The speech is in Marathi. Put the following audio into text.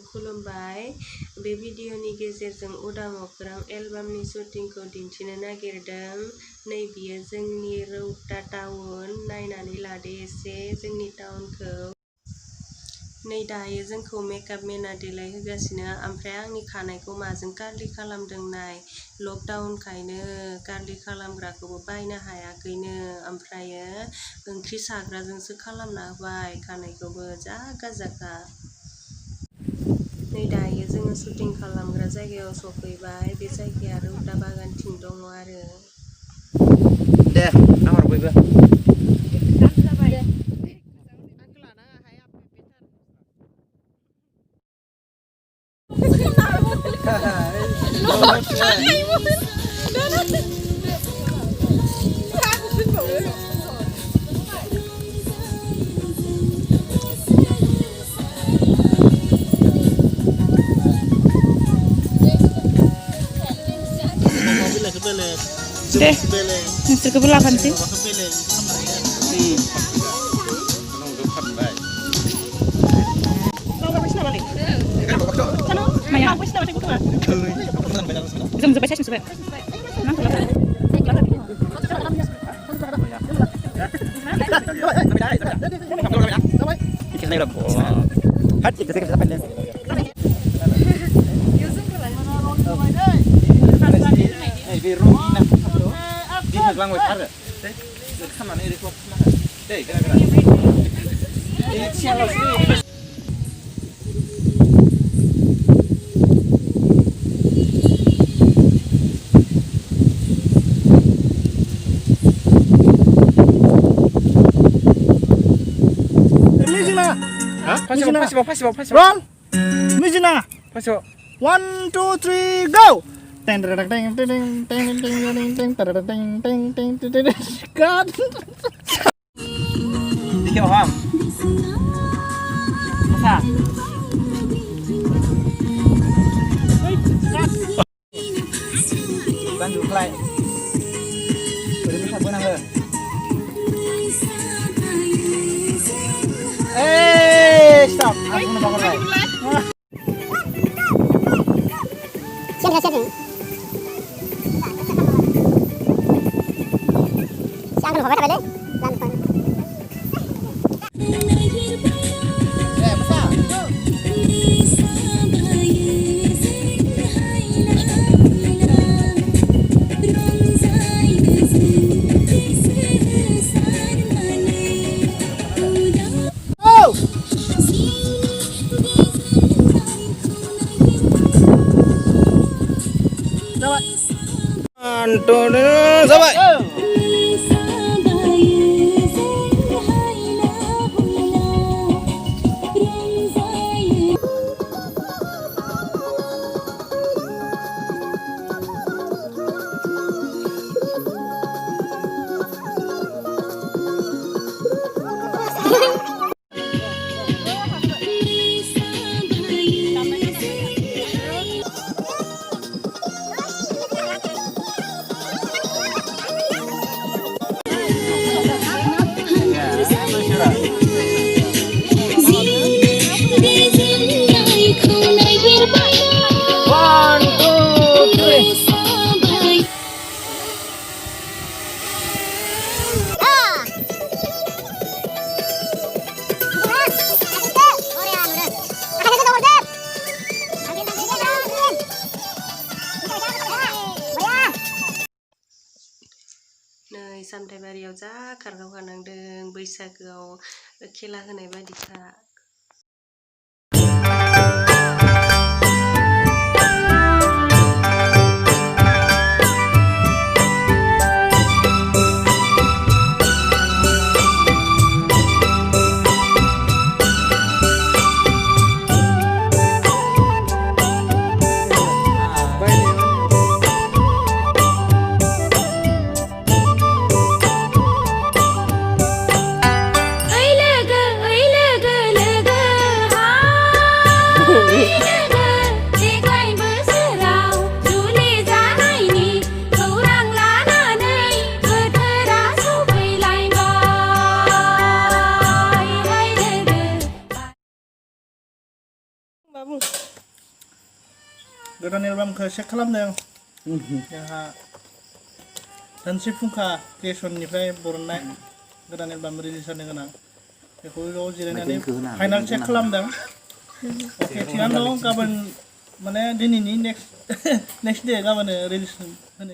खुलुमबाय। बे भिडिअनि गेजेरजों उदां अख्रां एलबामनि शुटिंखौ दिन्थिनो नागिरदों। नै बियो जोंनि रौता टाउन। नायनानै लादो एसे जोंनि टाउनखौ। नै दायो जोंखौ मेकआप मेनआ देलायहोगासिनो। ओमफ्राय आंनि खानायखौ माजों कार्लि खालामदों नाय। लकडाउनखायनो कार्लि खालामग्राखौबो बायनो हायाखैनो। ओमफ्रायो ओंख्रि साग्राजोंसो खालामना होबाय खानायखौबो जा गाजाखा। नै दायो जोङो शुटिं खालामग्रा जायगायाव सफैबाय। बे जायगाया रौता बागानथिं दङ आरो। दे नाहर बयबो। deh, nasi kebelakan sih. Roll. Mujina. 1, 2, 3, go. Teng teng teng teng teng teng teng teng teng teng. God. Dikit paham. Masa. Lanjut play. Udah bisa benang le. Stop. Aku nak bakar lagi. Siapa? Siapa kalau bawa apa deh? Lantai. Masa. Sampai. नै सामथाइबारियाव जा खारगावखानांदों बैसागोआव खेला होनाय बायदिखा। I love Babu. गोदान एलबामखौ चेक खालामदों जोंहा धोनस्रि फुंखा क्रिएसननिफ्राय बरननाय गोदान एलबाम रिलिज जानो गोनां बेखौ ज' जिरायनानै फाइनाल चेक खालामदों अके थिगानो दं गाबोन माने दिनैनि नेक्स्ट डे गाबोन रिलिज होनो